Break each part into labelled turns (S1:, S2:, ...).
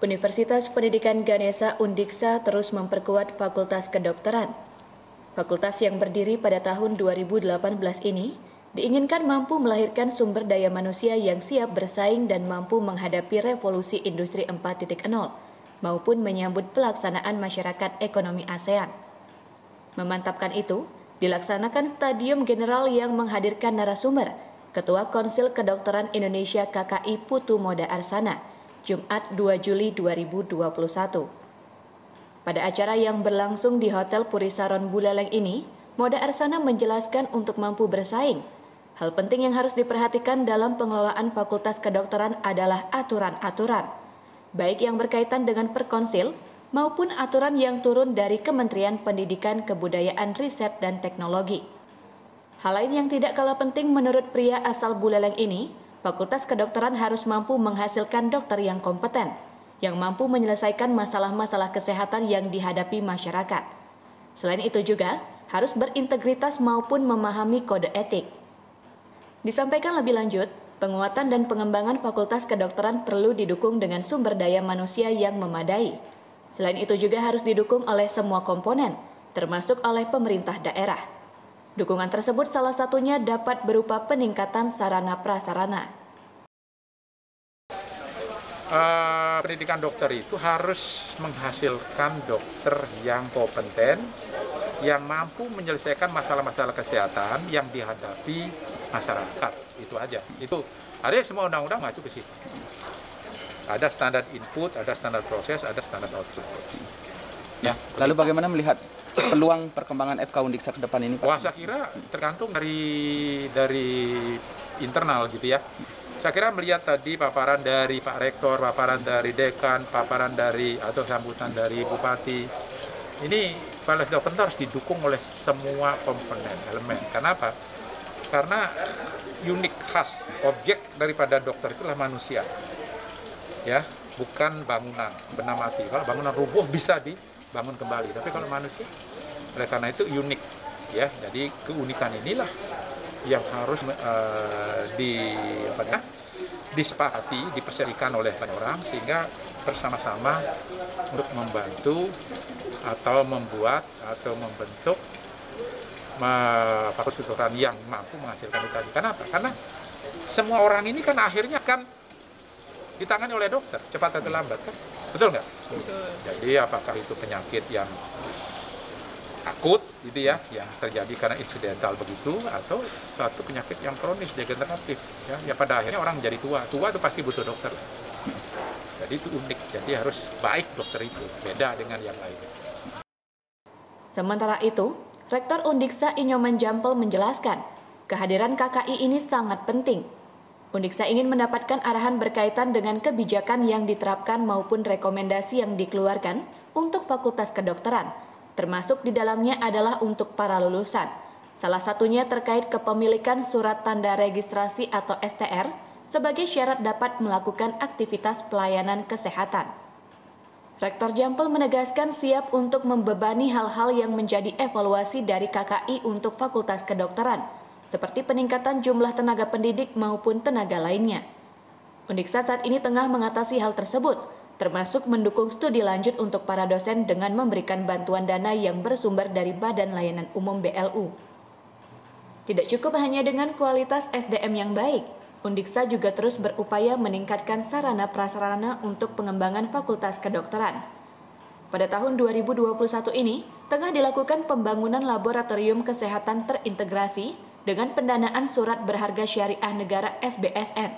S1: Universitas Pendidikan Ganesha Undiksa terus memperkuat Fakultas Kedokteran. Fakultas yang berdiri pada tahun 2018 ini diinginkan mampu melahirkan sumber daya manusia yang siap bersaing dan mampu menghadapi revolusi industri 4.0 maupun menyambut pelaksanaan masyarakat ekonomi ASEAN. Memantapkan itu, dilaksanakan Stadium General yang menghadirkan narasumber Ketua Konsil Kedokteran Indonesia KKI Putu Moda Arsana, Jumat 2 Juli 2021. Pada acara yang berlangsung di Hotel Purisaron Buleleng ini, Moda Arsana menjelaskan untuk mampu bersaing, hal penting yang harus diperhatikan dalam pengelolaan Fakultas Kedokteran adalah aturan-aturan, baik yang berkaitan dengan Perkonsil maupun aturan yang turun dari Kementerian Pendidikan, Kebudayaan, Riset, dan Teknologi. Hal lain yang tidak kalah penting menurut pria asal Buleleng ini, Fakultas Kedokteran harus mampu menghasilkan dokter yang kompeten, yang mampu menyelesaikan masalah-masalah kesehatan yang dihadapi masyarakat. Selain itu juga, harus berintegritas maupun memahami kode etik. Disampaikan lebih lanjut, penguatan dan pengembangan Fakultas Kedokteran perlu didukung dengan sumber daya manusia yang memadai. Selain itu juga harus didukung oleh semua komponen, termasuk oleh pemerintah daerah. Dukungan tersebut salah satunya dapat berupa peningkatan sarana prasarana.
S2: Pendidikan dokter itu harus menghasilkan dokter yang kompeten, yang mampu menyelesaikan masalah-masalah kesehatan yang dihadapi masyarakat. Itu aja. Itu ada semua undang-undang ngacu ke situ. Ada standar input, ada standar proses, ada standar output.
S3: Ya. Lalu bagaimana melihat peluang perkembangan FK Undiksa ke depan ini, Pak?
S2: Wah, saya kira tergantung dari internal gitu ya. Saya kira melihat tadi paparan dari Pak Rektor, paparan dari Dekan, paparan dari atau sambutan dari Bupati. Ini Fakultas Kedokteran harus didukung oleh semua komponen elemen. Kenapa? Karena unik khas objek daripada dokter itulah manusia. Ya, bukan bangunan benda mati. Kalau bangunan rubuh bisa dibangun kembali, tapi kalau manusia, oleh karena itu unik, ya. Jadi keunikan inilah yang harus disepakati, dipersepsikan oleh banyak orang sehingga bersama-sama untuk membantu atau membuat atau membentuk fakultas kedokteran yang mampu menghasilkan itu tadi. Kenapa? Karena semua orang ini kan akhirnya kan ditangani oleh dokter, cepat atau lambat kan? Betul nggak? Betul. Jadi apakah itu penyakit yang akut gitu ya, yang terjadi karena insidental begitu, atau suatu penyakit yang kronis, degeneratif ya pada akhirnya orang menjadi tua itu pasti butuh dokter. Jadi itu unik, jadi harus baik dokter itu, beda dengan yang lainnya.
S1: Sementara itu, Rektor Undiksa Inyoman Jampel menjelaskan, kehadiran KKI ini sangat penting. Undiksa ingin mendapatkan arahan berkaitan dengan kebijakan yang diterapkan maupun rekomendasi yang dikeluarkan untuk Fakultas Kedokteran, termasuk di dalamnya adalah untuk para lulusan. Salah satunya terkait kepemilikan surat tanda registrasi atau STR sebagai syarat dapat melakukan aktivitas pelayanan kesehatan. Rektor Jampel menegaskan siap untuk membebani hal-hal yang menjadi evaluasi dari KKI untuk Fakultas Kedokteran, seperti peningkatan jumlah tenaga pendidik maupun tenaga lainnya. Undiksa saat ini tengah mengatasi hal tersebut, termasuk mendukung studi lanjut untuk para dosen dengan memberikan bantuan dana yang bersumber dari Badan Layanan Umum BLU. Tidak cukup hanya dengan kualitas SDM yang baik, Undiksa juga terus berupaya meningkatkan sarana prasarana untuk pengembangan Fakultas Kedokteran. Pada tahun 2021 ini, tengah dilakukan pembangunan laboratorium kesehatan terintegrasi dengan pendanaan surat berharga syariah negara SBSN.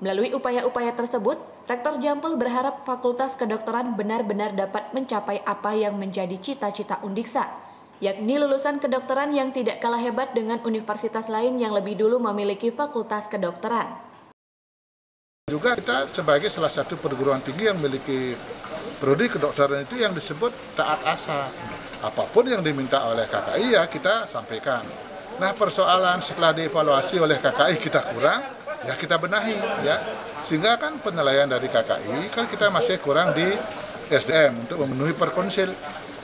S1: Melalui upaya-upaya tersebut, Rektor Jampel berharap Fakultas Kedokteran benar-benar dapat mencapai apa yang menjadi cita-cita Undiksa, yakni lulusan kedokteran yang tidak kalah hebat dengan universitas lain yang lebih dulu memiliki Fakultas Kedokteran.
S4: Juga kita sebagai salah satu perguruan tinggi yang memiliki prodi kedokteran itu yang disebut taat asas. Apapun yang diminta oleh KKI ya kita sampaikan. Nah, persoalan setelah dievaluasi oleh KKI kita kurang, ya kita benahi ya. Sehingga kan penilaian dari KKI kan kita masih kurang di SDM untuk memenuhi Perkonsil.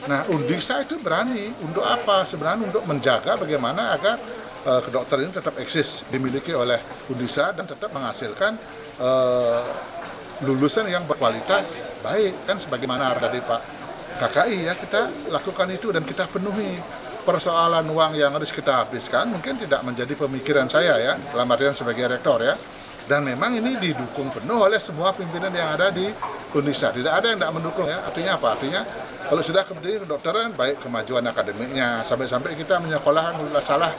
S4: Nah, Undiksa itu berani untuk apa? Sebenarnya untuk menjaga bagaimana agar kedokteran ini tetap eksis dimiliki oleh Undiksa dan tetap menghasilkan lulusan yang berkualitas baik, kan sebagaimana arahan dari Pak KKI ya, kita lakukan itu dan kita penuhi. Persoalan uang yang harus kita habiskan mungkin tidak menjadi pemikiran saya ya, dalam artian sebagai rektor ya. Dan memang ini didukung penuh oleh semua pimpinan yang ada di Undiksa. Tidak ada yang tidak mendukung ya. Artinya apa? Artinya kalau sudah kemudian kedokteran, baik kemajuan akademiknya, sampai-sampai kita menyekolahkan salah.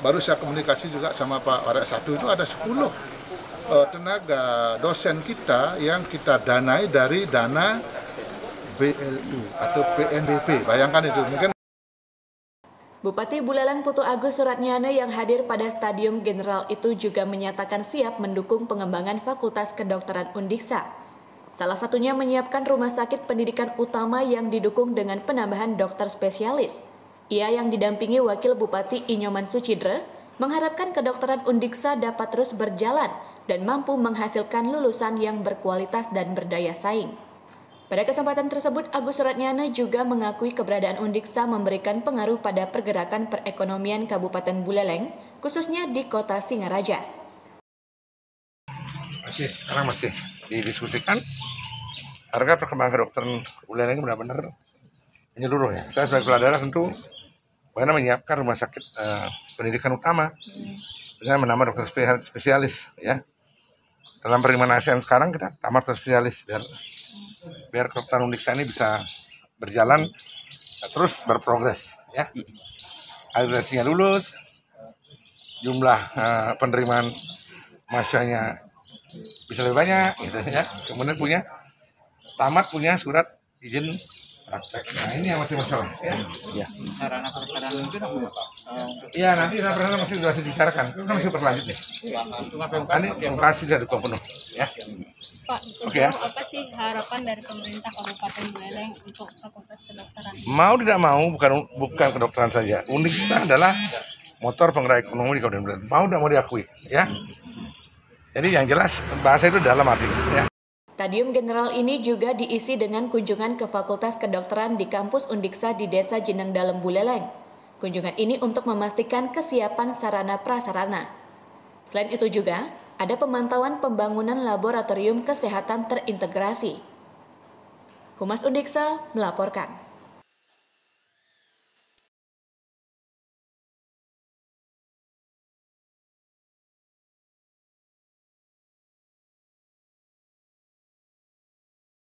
S4: Baru saya komunikasi juga sama Pak Warek 1 itu ada 10 tenaga dosen kita yang kita danai dari dana BLU atau PNBP. Bayangkan itu, mungkin.
S1: Bupati Buleleng Putu Agus Suratnyana yang hadir pada Stadium General itu juga menyatakan siap mendukung pengembangan Fakultas Kedokteran Undiksa. Salah satunya menyiapkan rumah sakit pendidikan utama yang didukung dengan penambahan dokter spesialis. Ia yang didampingi Wakil Bupati Inyoman Sucidre mengharapkan kedokteran Undiksa dapat terus berjalan dan mampu menghasilkan lulusan yang berkualitas dan berdaya saing. Pada kesempatan tersebut, Agus Suratnyana juga mengakui keberadaan Undiksa memberikan pengaruh pada pergerakan perekonomian Kabupaten Buleleng, khususnya di kota Singaraja.
S5: Sekarang masih didiskusikan. Harga perkembangan kedokteran Buleleng benar-benar menyeluruh ya. Saya sebagai kepala daerah tentu bagaimana menyiapkan rumah sakit pendidikan utama dengan menambah dokter spesialis ya. Dalam penerimaan ASN sekarang kita tambah dokter spesialis biar kedokteran Undiksa ini bisa berjalan terus berprogres ya. Agregasinya lulus, jumlah penerimaan mahasiswanya bisa lebih banyak gitu ya. Kemudian tamat punya surat izin praktek. Nah ini yang masih masalah ya.
S3: Sarana prasarana itu
S5: Iya nanti sarana masih dibicarakan. Itu kan masih berlanjut nih. Ini lokasi dari penuh ya.
S6: Pak, apa sih harapan dari pemerintah Kabupaten Buleleng untuk Fakultas Kedokteran?
S5: Mau tidak mau, bukan kedokteran saja. Undiksa adalah motor penggerak ekonomi di Kabupaten Buleleng. Mau tidak mau diakui, ya. Jadi yang jelas bahasa itu dalam arti. Ya.
S1: Stadium General ini juga diisi dengan kunjungan ke Fakultas Kedokteran di kampus Undiksa di Desa Jeneng Dalem Buleleng. Kunjungan ini untuk memastikan kesiapan sarana prasarana. Selain itu juga ada pemantauan pembangunan laboratorium kesehatan terintegrasi. Humas Undiksa melaporkan.